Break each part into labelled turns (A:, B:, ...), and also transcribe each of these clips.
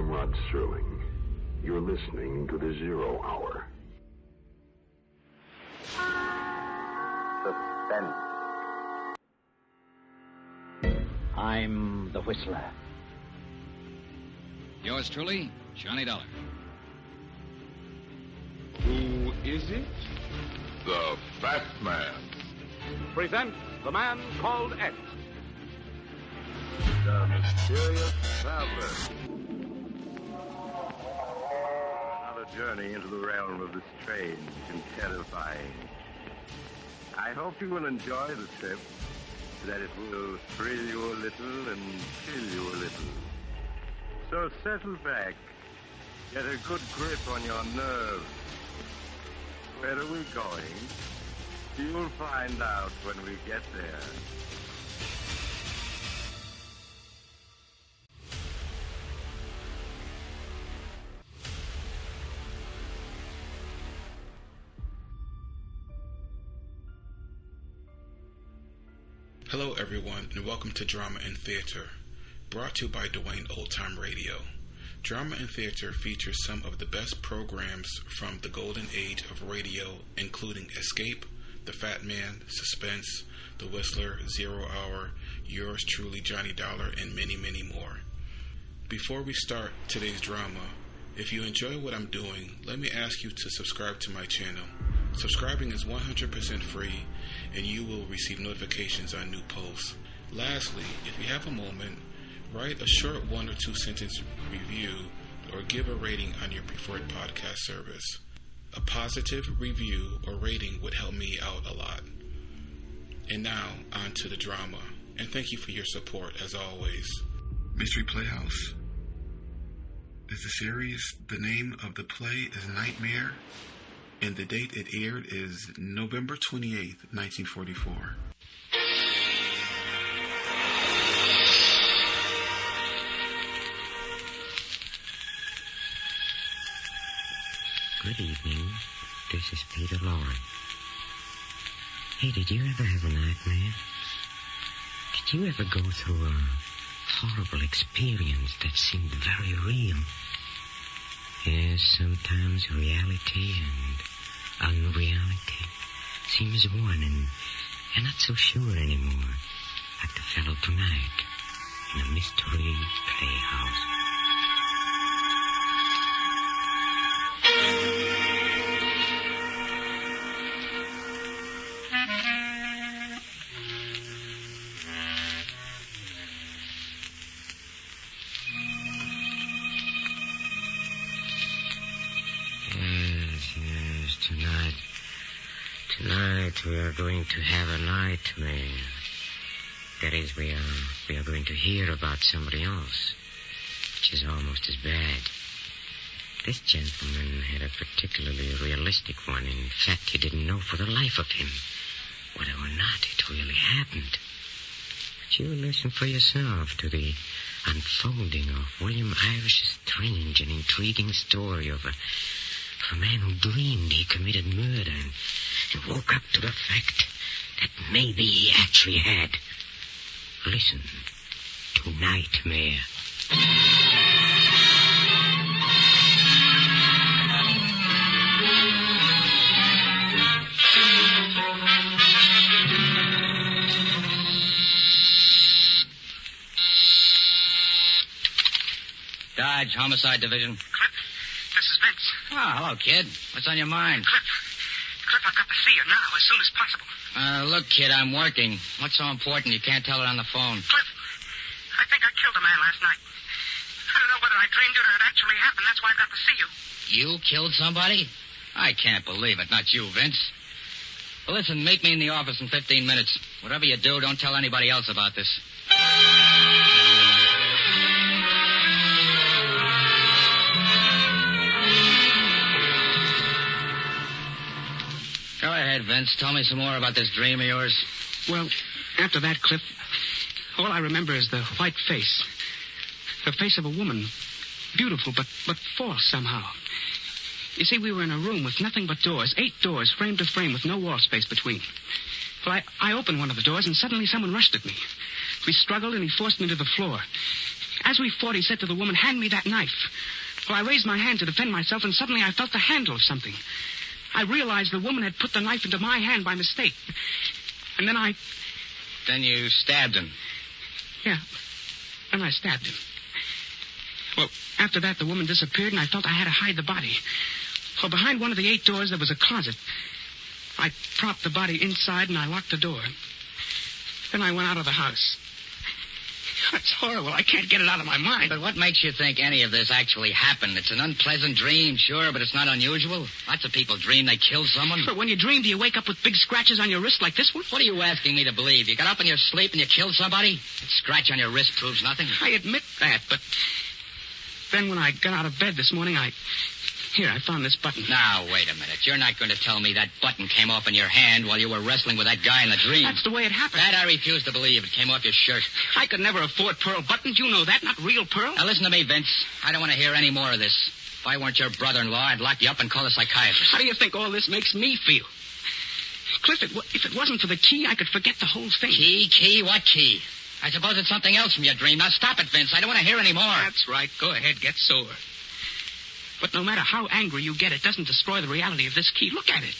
A: I'm Rod Serling. You're listening to the Zero Hour.
B: Suspense. I'm the Whistler.
C: Yours truly, Johnny Dollar.
D: Who is it?
E: The Fat Man.
D: Presents The Man Called X.
E: The Mysterious Traveler. Another journey into the realm of the strange and terrifying. I hope you will enjoy the trip, that it will thrill you a little and chill you a little. So settle back, get a good grip on your nerves. Where are we going? You'll find out when we get there.
F: Hello everyone, and welcome to Drama and Theater, brought to you by Duane Old Time Radio. Drama and Theater features some of the best programs from the golden age of radio, including Escape, The Fat Man, Suspense, The Whistler, Zero Hour, Yours Truly, Johnny Dollar, and many, many more. Before we start today's drama, if you enjoy what I'm doing, let me ask you to subscribe to my channel. Subscribing is 100% free, and you will receive notifications on new posts. Lastly, if you have a moment, write a short 1 or 2 sentence review or give a rating on your preferred podcast service. A positive review or rating would help me out a lot. And now, on to the drama. And thank you for your support, as always. Mystery Playhouse. Is the series, the name of the play is Nightmare, and the date it aired is November 28th, 1944.
G: Good evening. This is Peter Lorre. Hey, did you ever have a nightmare? Did you ever go through a horrible experience that seemed very real? Yes, sometimes reality and unreality seems one, and you're not so sure anymore, like the fellow tonight in a mystery playhouse. Yes, tonight we are going to have a nightmare. That is, we are going to hear about somebody else, which is almost as bad. This gentleman had a particularly realistic one. In fact, he didn't know for the life of him whether or not it really happened. But you listen for yourself to the unfolding of William Irish's strange and intriguing story of a man who dreamed he committed murder and woke up to the fact that maybe he actually had. Listen to Nightmare.
C: Dodge, Homicide Division.
H: Cliff, this is Vince.
C: Oh, hello, kid. What's on your mind?
H: Cliff, I've got to see you now, as soon as possible.
C: Look, kid, I'm working. What's so important you can't tell it on the phone?
H: Cliff, I think I killed a man last night. I don't know whether I dreamed it or it actually happened. That's why I've got to see you.
C: You killed somebody? I can't believe it. Not you, Vince. Well, listen, meet me in the office in 15 minutes. Whatever you do, don't tell anybody else about this. Go ahead, Vince. Tell me some more about this dream of yours.
H: Well, after that, Cliff, all I remember is the white face. The face of a woman. Beautiful, but false somehow. You see, we were in a room with nothing but doors. 8 doors, frame to frame, with no wall space between. Well, I opened one of the doors, and suddenly someone rushed at me. We struggled, and he forced me to the floor. As we fought, he said to the woman, "Hand me that knife." Well, I raised my hand to defend myself, and suddenly I felt the handle of something. I realized the woman had put the knife into my hand by mistake. And then
C: Then you stabbed him.
H: Yeah. Then I stabbed him. Well, after that, the woman disappeared, and I felt I had to hide the body. Well, behind one of the 8 doors, there was a closet. I propped the body inside, and I locked the door. Then I went out of the house. It's horrible. I can't get it out of my mind.
C: But what makes you think any of this actually happened? It's an unpleasant dream, sure, but it's not unusual. Lots of people dream they killed someone.
H: But when you dream, do you wake up with big scratches on your wrist like this one?
C: What are you asking me to believe? You got up in your sleep and you killed somebody? That scratch on your wrist proves nothing.
H: I admit that, but then when I got out of bed this morning, I found this button.
C: Now, wait a minute. You're not going to tell me that button came off in your hand while you were wrestling with that guy in the dream.
H: That's the way it happened.
C: That I refuse to believe. It came off your shirt.
H: I could never afford pearl buttons. You know that. Not real pearl.
C: Now, listen to me, Vince. I don't want to hear any more of this. If I weren't your brother-in-law, I'd lock you up and call a psychiatrist.
H: How do you think all this makes me feel? Cliff, if it wasn't for the key, I could forget the whole thing.
C: Key? What key? I suppose it's something else from your dream. Now, stop it, Vince. I don't want to hear any more.
H: That's right. Go ahead. Get sore. But no matter how angry you get, it doesn't destroy the reality of this key. Look at it.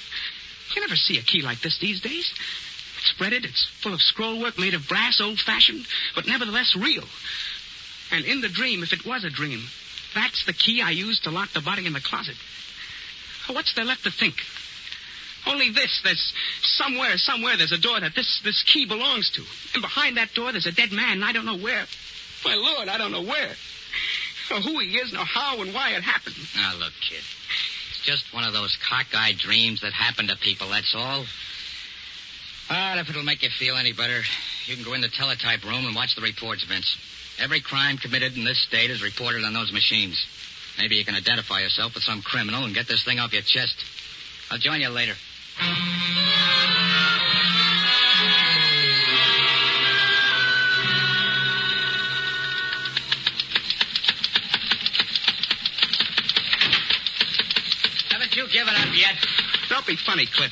H: You never see a key like this these days. It's fretted. It's full of scroll work made of brass, old-fashioned, but nevertheless real. And in the dream, if it was a dream, that's the key I used to lock the body in the closet. What's there left to think? Only this. There's somewhere there's a door that this key belongs to. And behind that door, there's a dead man, and I don't know where. My Lord, I don't know where. Or who he is, nor how and why it happened.
C: Now, look, kid. It's just one of those cockeyed dreams that happen to people, that's all. But if it'll make you feel any better, you can go in the teletype room and watch the reports, Vince. Every crime committed in this state is reported on those machines. Maybe you can identify yourself with some criminal and get this thing off your chest. I'll join you later. You given up yet?
H: Don't be funny, Cliff.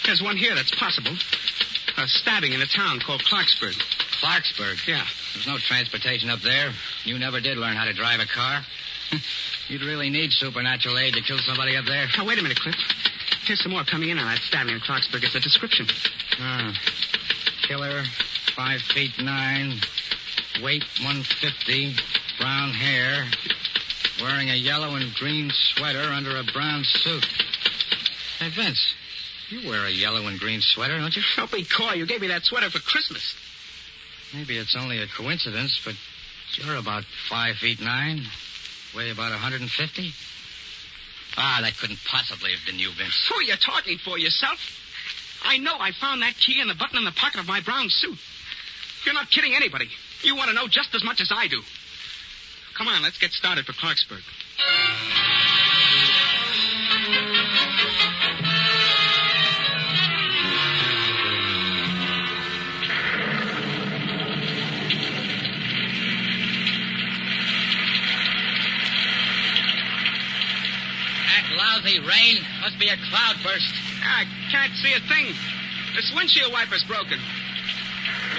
H: There's one here that's possible. A stabbing in a town called Clarksburg.
C: Clarksburg?
H: Yeah.
C: There's no transportation up there. You never did learn how to drive a car. You'd really need supernatural aid to kill somebody up there.
H: Now, wait a minute, Cliff. Here's some more coming in on that stabbing in Clarksburg. It's a description.
C: Killer, 5'9", weight 150, brown hair, wearing a yellow and green sweater under a brown suit. Hey, Vince, you wear a yellow and green sweater, don't you?
H: Don't be coy. You gave me that sweater for Christmas.
C: Maybe it's only a coincidence, but you're about 5'9", weigh about 150. That couldn't possibly have been you, Vince.
H: Who are you talking for, yourself? I know I found that key and the button in the pocket of my brown suit. You're not kidding anybody. You want to know just as much as I do. Come on, let's get started for Clarksburg.
C: That lousy rain must be a cloud burst.
H: I can't see a thing. This windshield wiper's broken.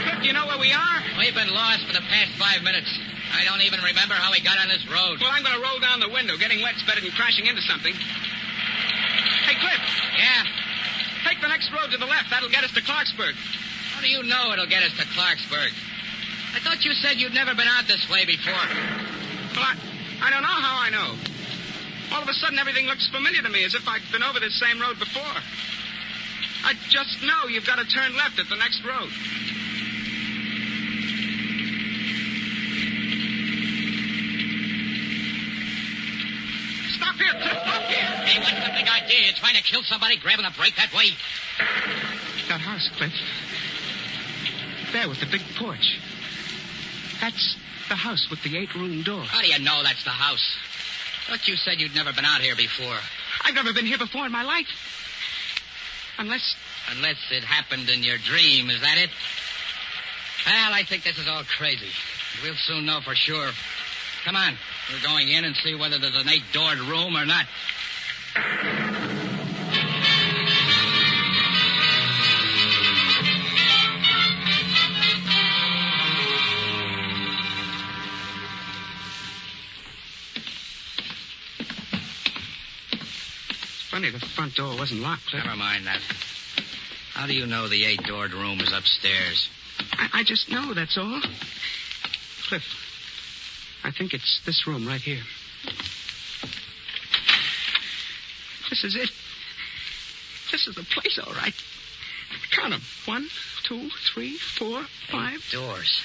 H: Look, do you know where we are?
C: We've been lost for the past 5 minutes. I don't even remember how we got on this road.
H: Well, I'm going to roll down the window. Getting wet's better than crashing into something. Hey, Cliff.
C: Yeah?
H: Take the next road to the left. That'll get us to Clarksburg.
C: How do you know it'll get us to Clarksburg? I thought you said you'd never been out this way before.
H: Well, I don't know how I know. All of a sudden, everything looks familiar to me, as if I'd been over this same road before. I just know you've got to turn left at the next road. Stop here, Cliff. Stop here.
C: Hey, what's the big idea? You're trying to kill somebody, grabbing a brake that way?
H: That house, Cliff. There with the big porch. That's the house with the 8-room door.
C: How do you know that's the house? Thought you said you'd never been out here before.
H: I've never been here before in my life. Unless
C: it happened in your dream, is that it? Well, I think this is all crazy. We'll soon know for sure. Come on. We're going in and see whether there's an 8-doored room or not.
H: Only the front door wasn't locked, Cliff.
C: Never mind that. How do you know the 8-doored room is upstairs?
H: I just know, that's all. Cliff, I think it's this room right here. This is it. This is the place, all right. Count them. 1, 2, 3, 4, 5.
C: Doors.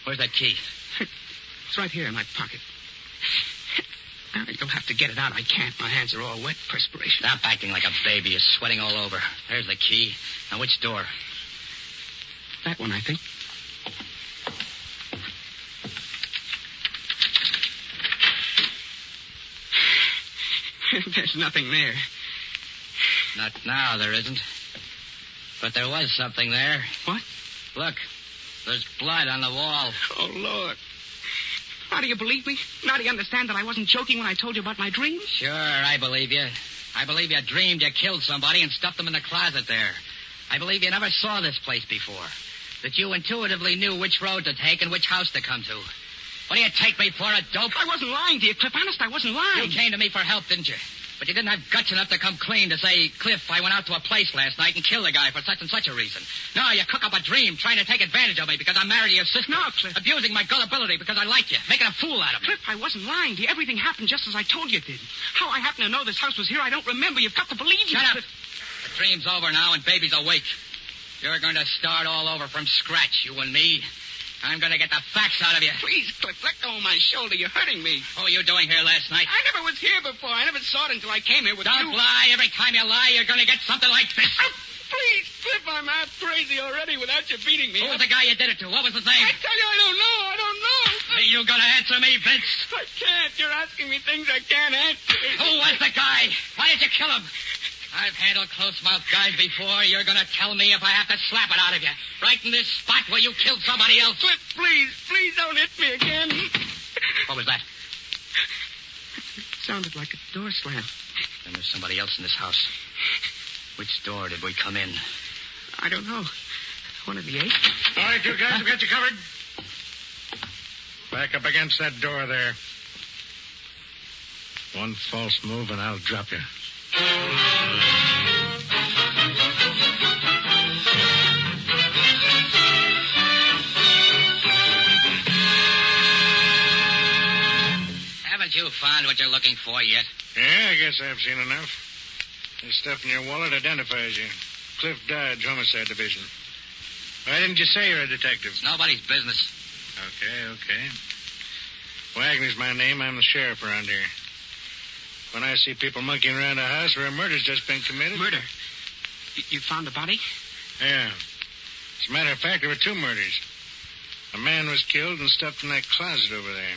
C: Where's that key?
H: It's right here in my pocket. Now, you'll have to get it out. I can't. My hands are all wet, perspiration.
C: Stop acting like a baby. You're sweating all over. There's the key. Now, which door?
H: That one, I think. There's nothing there.
C: Not now, there isn't. But there was something there.
H: What?
C: Look, there's blood on the wall.
H: Oh, Lord. Now do you believe me? Now do you understand that I wasn't joking when I told you about my dreams?
C: Sure, I believe you. I believe you dreamed you killed somebody and stuffed them in the closet there. I believe you never saw this place before. That you intuitively knew which road to take and which house to come to. What do you take me for, a dope?
H: I wasn't lying to you, Cliff. Honest, I wasn't lying.
C: You came to me for help, didn't you? But you didn't have guts enough to come clean to say, Cliff, I went out to a place last night and killed a guy for such and such a reason. No, you cook up a dream trying to take advantage of me because I'm married to your sister.
H: No, Cliff.
C: Abusing my gullibility because I like you. Making a fool out of me.
H: Cliff, I wasn't lying to you. Everything happened just as I told you it did. How I happen to know this house was here, I don't remember. You've got to believe me.
C: Shut up.
H: Cliff.
C: The dream's over now and baby's awake. You're going to start all over from scratch, you and me. I'm going to get the facts out of you.
H: Please, Cliff, let go of my shoulder. You're hurting me.
C: What were you doing here last night?
H: I never was here before. I never saw it until I came here with you.
C: Don't lie. Every time you lie, you're going to get something like this.
H: Oh, please, Cliff, I'm half crazy already without you beating me.
C: Who was the guy you did it to? What was his name?
H: I tell you, I don't know. I don't know.
C: Are you going to answer me, Vince?
H: I can't. You're asking me things I can't answer.
C: Who was the guy? Why did you kill him? I've handled close-mouthed guys before. You're going to tell me if I have to slap it out of you. Right in this spot where you killed somebody else.
H: Cliff, please don't hit me again.
C: What was that?
H: It sounded like a door slam.
C: Then there's somebody else in this house. Which door did we come in?
H: I don't know. One of the 8.
I: All right, you guys, I've got you covered. Back up against that door there. One false move and I'll drop you.
C: Haven't you found what you're looking for yet?
I: Yeah, I guess I've seen enough. This stuff in your wallet identifies you. Cliff Dodge, Homicide Division. Why didn't you say you're a detective?
C: It's nobody's business.
I: Okay. Wagner's my name. I'm the sheriff around here. When I see people monkeying around a house where a murder's just been committed...
H: Murder? You found the body?
I: Yeah. As a matter of fact, there were 2 murders. A man was killed and stuffed in that closet over there.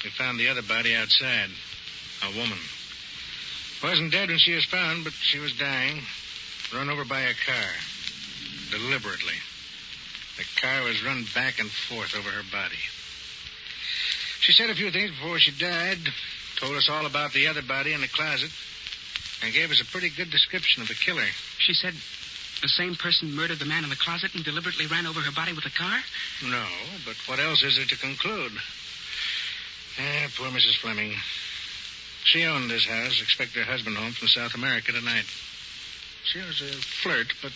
I: We found the other body outside. A woman. Wasn't dead when she was found, but she was dying. Run over by a car. Deliberately. The car was run back and forth over her body. She said a few things before she died... Told us all about the other body in the closet. And gave us a pretty good description of the killer.
H: She said the same person murdered the man in the closet and deliberately ran over her body with a car?
I: No, but what else is there to conclude? Poor Mrs. Fleming. She owned this house, expected her husband home from South America tonight. She was a flirt, but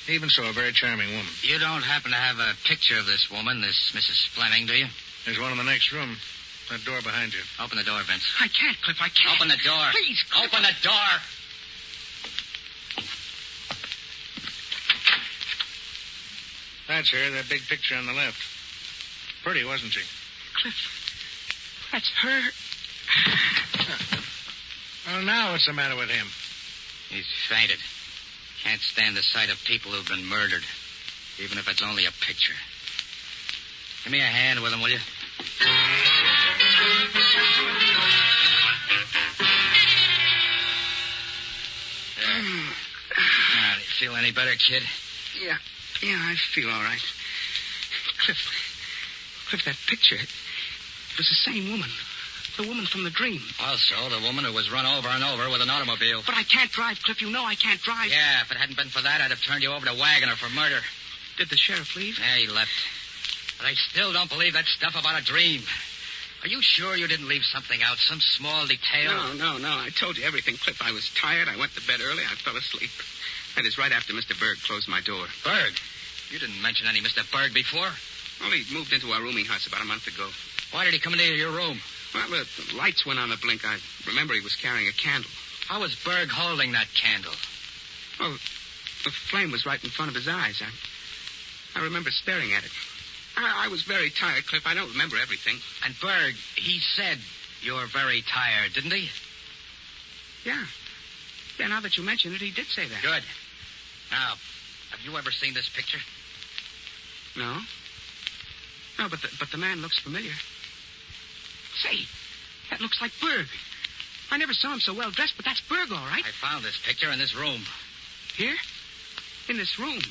I: even so, a very charming woman.
C: You don't happen to have a picture of this woman, this Mrs. Fleming, do you?
I: There's one in the next room. That door behind you.
C: Open the door, Vince.
H: I can't, Cliff. I can't.
C: Open the door.
H: Please, Cliff.
C: Open the door.
I: That's her, that big picture on the left. Pretty, wasn't she?
H: Cliff, that's her.
I: Well, now what's the matter with him?
C: He's fainted. Can't stand the sight of people who've been murdered, even if it's only a picture. Give me a hand with him, will you? There. Now, do you feel any better, kid?
H: Yeah, I feel all right. Cliff, that picture, it was the same woman. The woman from the dream.
C: Also, the woman who was run over and over with an automobile.
H: But I can't drive, Cliff. You know I can't drive.
C: Yeah, if it hadn't been for that, I'd have turned you over to Wagner for murder.
H: Did the sheriff leave?
C: Yeah, he left. But I still don't believe that stuff about a dream. Are you sure you didn't leave something out, some small detail?
H: No. I told you everything, Cliff. I was tired. I went to bed early. I fell asleep. That is right after Mr. Berg closed my door.
C: Berg? You didn't mention any Mr. Berg before.
H: Well, he moved into our rooming house about a month ago.
C: Why did he come into your room?
H: Well, the lights went on the blink. I remember he was carrying a candle.
C: How was Berg holding that candle?
H: Well, the flame was right in front of his eyes. I remember staring at it. I was very tired, Cliff. I don't remember everything.
C: And Berg, he said you're very tired, didn't he?
H: Yeah. Yeah, now that you mention it, he did say that.
C: Good. Now, have you ever seen this picture?
H: No. No, but the man looks familiar. Say, that looks like Berg. I never saw him so well dressed, but that's Berg, all right.
C: I found this picture in this room.
H: Here? In this room?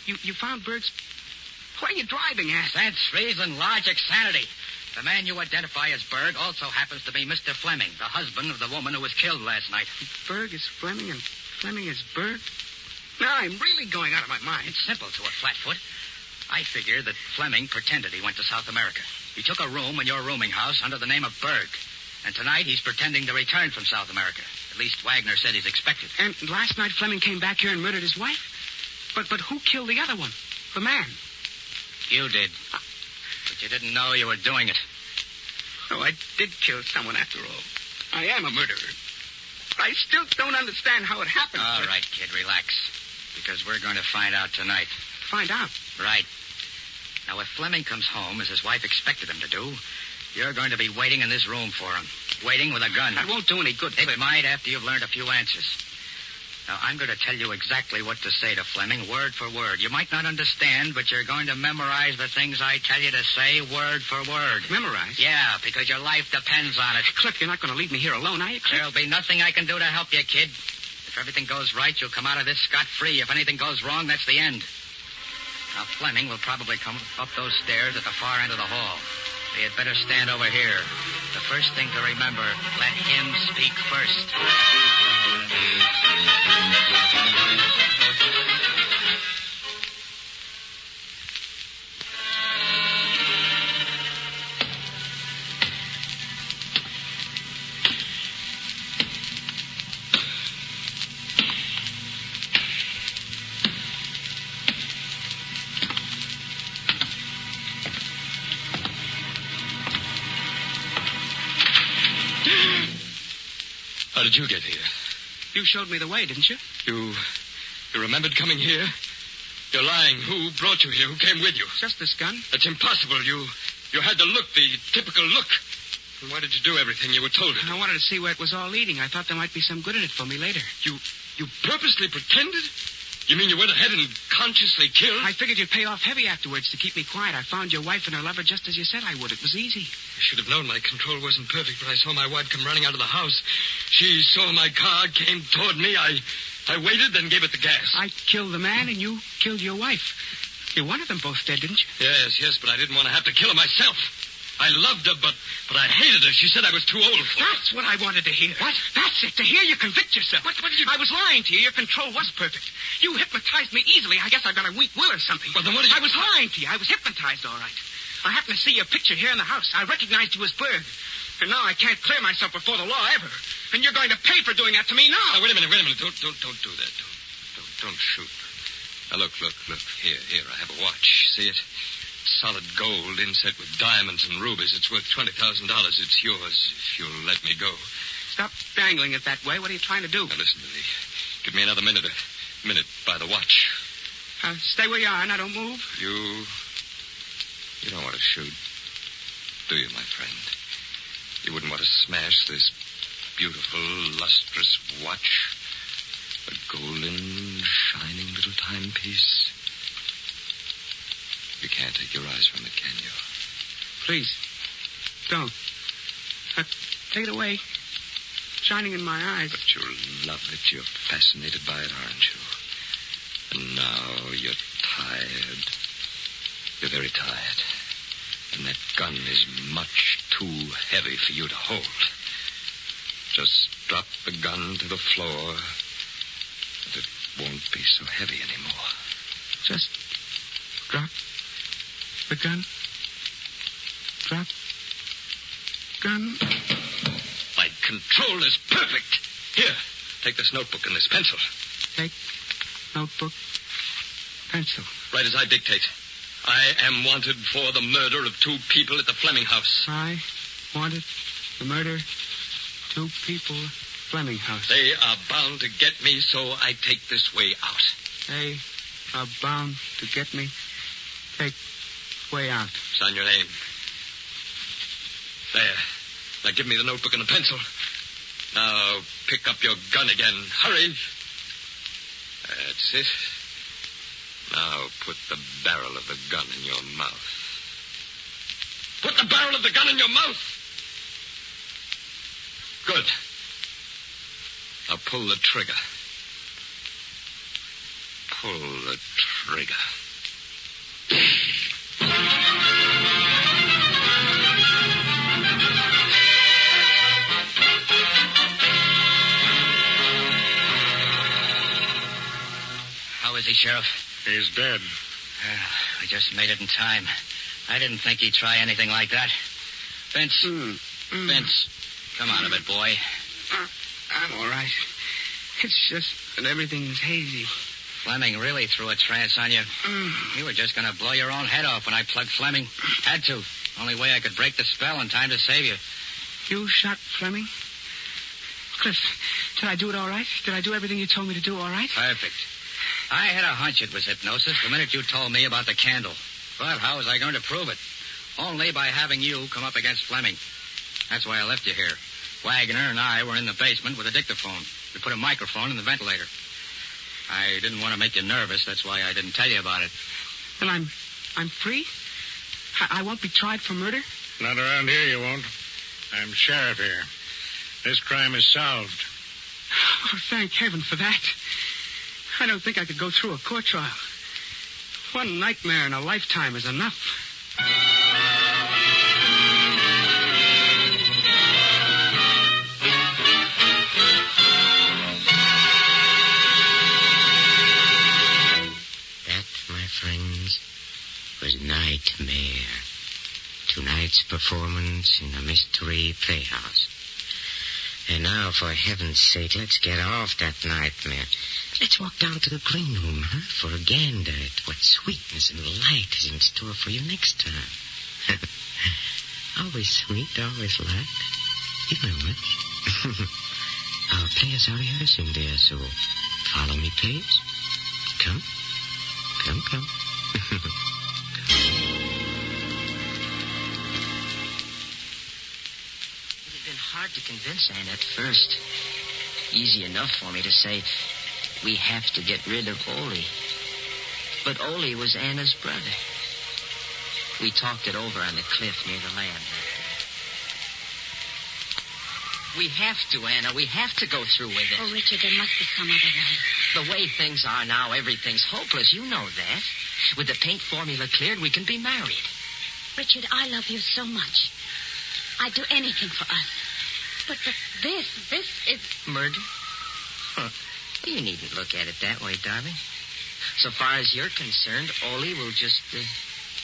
H: You found Berg's... What are you driving at?
C: Sense, reason, logic, sanity. The man you identify as Berg also happens to be Mr. Fleming, the husband of the woman who was killed last night.
H: Berg is Fleming and Fleming is Berg? Now I'm really going out of my mind.
C: It's simple to a flatfoot. I figure that Fleming pretended he went to South America. He took a room in your rooming house under the name of Berg. And tonight he's pretending to return from South America. At least Wagner said he's expected.
H: And last night Fleming came back here and murdered his wife? But who killed the other one? The man?
C: You did. But you didn't know you were doing it.
H: Oh, I did kill someone after all. I am a murderer. I still don't understand how it happened.
C: All right, kid, relax. Because we're going to find out tonight.
H: Find out?
C: Right. Now, if Fleming comes home, as his wife expected him to do, you're going to be waiting in this room for him. Waiting with a gun.
H: That won't do any good.
C: It might after you've learned a few answers. Now, I'm going to tell you exactly what to say to Fleming, word for word. You might not understand, but you're going to memorize the things I tell you to say word for word.
H: Memorize?
C: Yeah, because your life depends on it.
H: Cliff, you're not going to leave me here alone, are you, Cliff?
C: There'll be nothing I can do to help you, kid. If everything goes right, you'll come out of this scot-free. If anything goes wrong, that's the end. Now, Fleming will probably come up those stairs at the far end of the hall. So you'd better stand over here. The first thing to remember, let him speak first.
J: How did you get here?
H: You showed me the way, didn't you?
J: You remembered coming here? You're lying. Who brought you here? Who came with you?
H: Just this gun.
J: That's impossible. You had the look, the typical look. And why did you do everything you were told to do?
H: I wanted to see where it was all leading. I thought there might be some good in it for me later.
J: You purposely pretended? You mean you went ahead and consciously killed?
H: I figured you'd pay off heavy afterwards to keep me quiet. I found your wife and her lover just as you said I would. It was easy.
J: I should have known my control wasn't perfect when I saw my wife come running out of the house. She saw my car, came toward me. I waited, then gave it the gas.
H: I killed the man and you killed your wife. You wanted them both dead, didn't you?
J: Yes, but I didn't want to have to kill her myself. I loved her, but I hated her. She said I was too old for her.
H: That's what I wanted to hear. What? That's it, to hear you convict yourself. What did you... I was lying to you. Your control was perfect. You hypnotized me easily. I guess I got a weak will or something.
J: Well, then what did you...
H: I was lying to you. I was hypnotized, all right. I happened to see your picture here in the house. I recognized you as Berg. And now I can't clear myself before the law ever. And you're going to pay for doing that to me now.
J: Now, wait a minute. Don't do that. Don't shoot. Now, look. Here, I have a watch. See it? Solid gold inset with diamonds and rubies. It's worth $20,000. It's yours if you'll let me go.
H: Stop dangling it that way. What are you trying to do?
J: Now, listen to me. Give me another minute. A minute by the watch.
H: Stay where you are. Now, don't move.
J: You don't want to shoot, do you, my friend? You wouldn't want to smash this beautiful, lustrous watch? A golden, shining little timepiece? You can't take your eyes from it, can you?
H: Please, don't. Take it away. Shining in my eyes.
J: But you love it. You're fascinated by it, aren't you? And now you're tired. You're very tired. And that gun is much too heavy for you to hold. Just drop the gun to the floor, and it won't be so heavy anymore.
H: Just drop the gun. Drop gun.
J: My control is perfect. Here, take this notebook and this pencil.
H: Take notebook, pencil.
J: Write as I dictate. I am wanted for the murder of 2 people at the Fleming house.
H: I wanted the murder 2 people, Fleming house.
J: They are bound to get me, so I take this way out.
H: They are bound to get me. Take way out.
J: Sign your name. There. Now give me the notebook and the pencil. Now pick up your gun again. Hurry. That's it. Now put the barrel of the gun in your mouth. Put the barrel of the gun in your mouth. Good. Now pull the trigger. Pull the trigger.
C: How is he, Sheriff?
I: He's dead.
C: We just made it in time. I didn't think he'd try anything like that. Vince. Vince. Come on a bit, boy.
H: I'm all right. It's just that everything's hazy.
C: Fleming really threw a trance on you. You were just going to blow your own head off when I plugged Fleming. Had to. Only way I could break the spell in time to save you.
H: You shot Fleming? Cliff, did I do it all right? Did I do everything you told me to do all right?
C: Perfect. I had a hunch it was hypnosis the minute you told me about the candle. But how was I going to prove it? Only by having you come up against Fleming. That's why I left you here. Wagner and I were in the basement with a dictaphone. We put a microphone in the ventilator. I didn't want to make you nervous. That's why I didn't tell you about it.
H: Then I'm free? I won't be tried for murder?
I: Not around here, you won't. I'm sheriff here. This crime is solved.
H: Oh, thank heaven for that. I don't think I could go through a court trial. One nightmare in a lifetime is enough.
G: That, my friends, was Nightmare. Tonight's performance in the Mystery Playhouse. And now, for heaven's sake, let's get off that nightmare. Let's walk down to the green room, huh? For a gander at what sweetness and light is in store for you next time. Always sweet, always light. You know it. Our players are rehearsing there, so follow me, please. Come. Come. It had been hard to convince Anne at first. Easy enough for me to say, we have to get rid of Ole. But Ole was Anna's brother. We talked it over on the cliff near the land. We have to, Anna. We have to go through with it.
K: Oh, Richard, there must be some other way.
G: The way things are now, everything's hopeless. You know that. With the paint formula cleared, we can be married.
K: Richard, I love you so much. I'd do anything for us. But this is...
G: Murder? Huh. You needn't look at it that way, darling. So far as you're concerned, Ole will just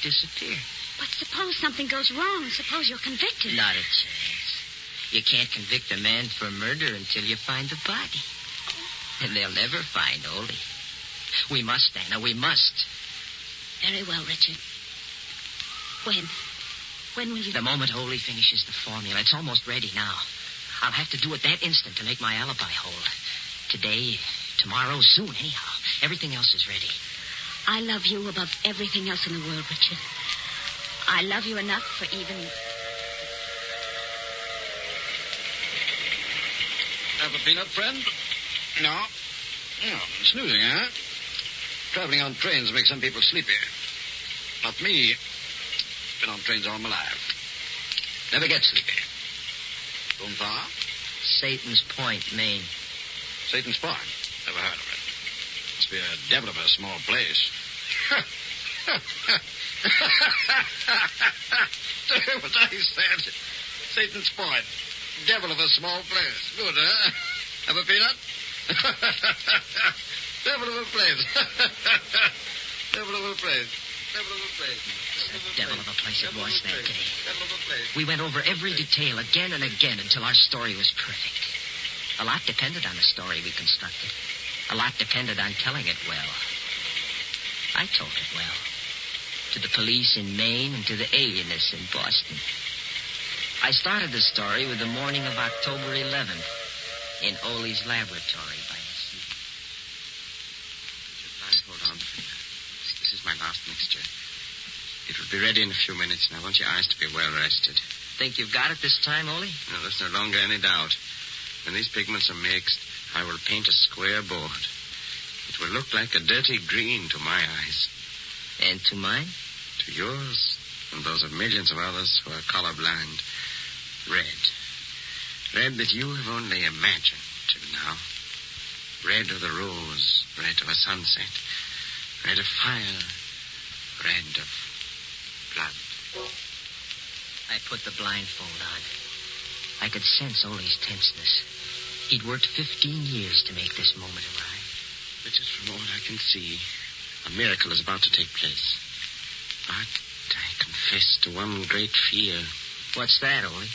G: disappear.
K: But suppose something goes wrong. Suppose you're convicted.
G: Not a chance. You can't convict a man for murder until you find the body. And they'll never find Ole. We must, Anna, we must.
K: Very well, Richard. When? When will you...
G: The moment Ole finishes the formula. It's almost ready now. I'll have to do it that instant to make my alibi hold. Today, tomorrow, soon, anyhow. Everything else is ready.
K: I love you above everything else in the world, Richard. I love you enough for even...
L: Have a peanut, friend? No. Oh, snoozing, huh? Traveling on trains makes some people sleepy. Not me. Been on trains all my life. Never get sleepy. Going far?
G: Satan's Point, Maine.
L: Satan's Point? Never heard of it. Must be a devil of a small place. What I said. Satan's Point. Devil of a small place. Good, huh? Have a peanut? Devil of a place. Devil of a place. Devil of a place.
G: a devil of a place it was that day. We went over every detail again and again until our story was perfect. A lot depended on the story we constructed. A lot depended on telling it well. I told it well. To the police in Maine and to the alienists in Boston. I started the story with the morning of October 11th in Ole's laboratory by the sea.
M: Hold on. This is my last mixture. It will be ready in a few minutes, and I want your eyes to be well rested.
G: Think you've got it this time, Ole?
M: No, there's no longer any doubt. When these pigments are mixed, I will paint a square board. It will look like a dirty green to my eyes.
G: And to mine?
M: To yours, and those of millions of others who are colorblind. Red. Red that you have only imagined till now. Red of the rose, red of a sunset, red of fire, red of blood.
G: I put the blindfold on. I could sense Ole's tenseness. He'd worked 15 years to make this moment arrive.
M: Richard, from all I can see, a miracle is about to take place. But I confess to one great fear.
G: What's that, Ole?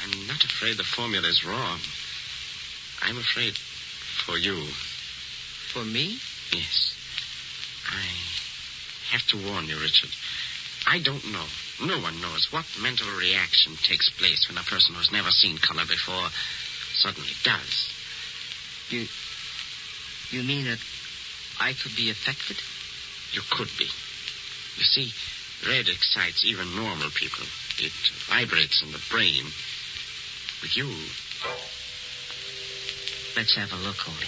M: I'm not afraid the formula is wrong. I'm afraid for you.
G: For me?
M: Yes. I have to warn you, Richard. I don't know. No one knows what mental reaction takes place when a person who's never seen color before suddenly does.
G: You mean that I could be affected?
M: You could be. You see, red excites even normal people. It vibrates in the brain. With you...
G: Let's have a look, Ole.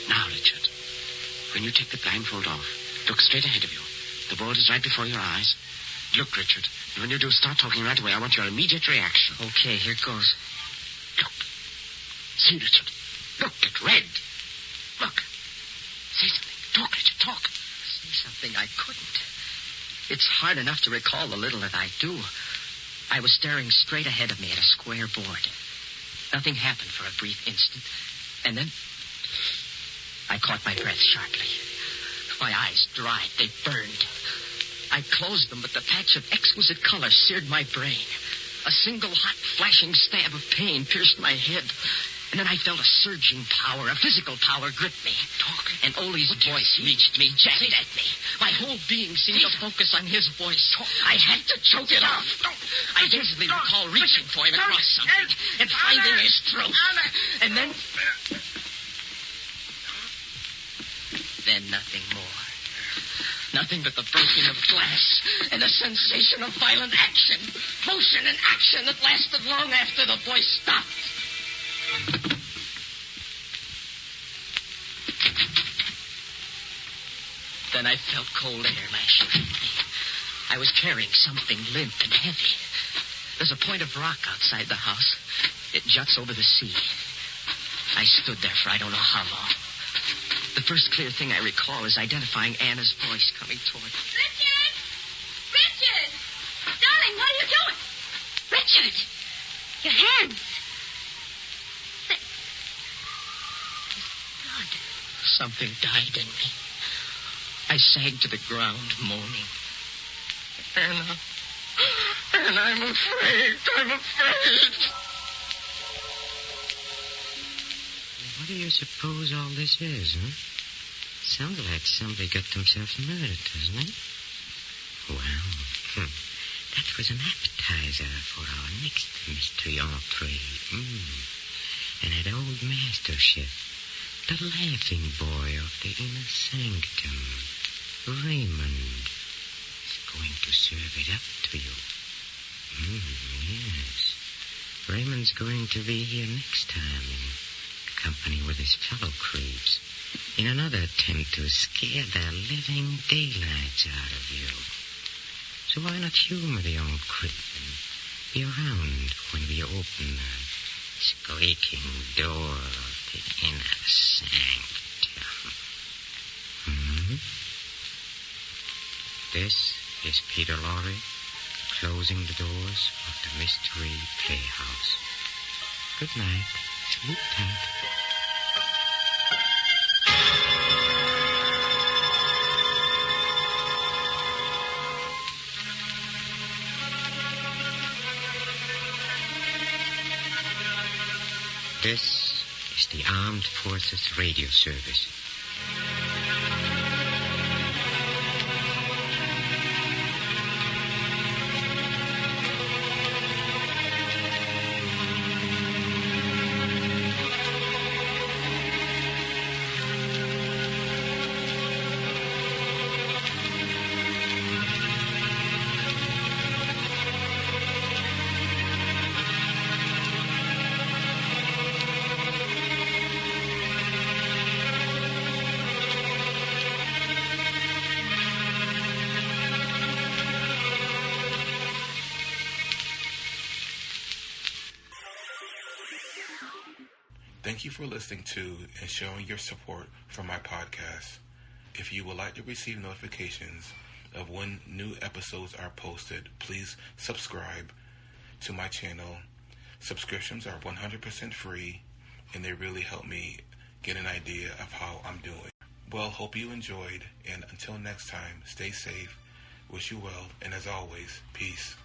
M: Now, Richard, when you take the blindfold off, look straight ahead of you. The board is right before your eyes. Look, Richard, and when you do, start talking right away. I want your immediate reaction.
G: Okay, here goes.
M: Look. See, Richard. Look, get red. Look. Say something. Talk, Richard, talk.
G: Say something I couldn't. It's hard enough to recall the little that I do. I was staring straight ahead of me at a square board. Nothing happened for a brief instant. And then I caught my breath sharply. My eyes dried. They burned. I closed them, but the patch of exquisite color seared my brain. A single hot, flashing stab of pain pierced my head. And then I felt a surging power, a physical power grip me.
M: Talk.
G: And Ole's voice reached me, jabbed at me. My whole being seemed to focus on his voice. I had to choke it off. I vividly recall reaching for him across something and finding his throat. And then nothing more. Nothing but the breaking of glass and the sensation of violent action. Motion and action that lasted long after the voice stopped. Then I felt cold air lashing at me. I was carrying something limp and heavy. There's a point of rock outside the house. It juts over the sea. I stood there for I don't know how long. The first clear thing I recall is identifying Anna's voice coming toward me.
K: Richard! Richard! Darling, what are you doing? Richard! Your hands. There's blood.
G: Something died in me. I sank to the ground, moaning. Anna, I'm afraid. I'm afraid. What do you suppose all this is, huh? Sounds like somebody got themselves murdered, doesn't it? Well, that was an appetizer for our next mystery entree. And that old master chef, the laughing boy of the inner sanctum, Raymond, is going to serve it up to you. Yes. Raymond's going to be here next time in company with his fellow creeps in another attempt to scare the living daylights out of you. So why not humor the old creep and be around when we open the squeaking door of the inner sanctum? This is Peter Lorre, closing the doors of the Mystery Playhouse. Good night. Sleep tight. This is the Armed Forces Radio Service.
F: Thank you for listening to and showing your support for my podcast. If you would like to receive notifications of when new episodes are posted, please subscribe to my channel. Subscriptions are 100% free, and they really help me get an idea of how I'm doing. Well, hope you enjoyed, and until next time, stay safe, wish you well, and as always, peace.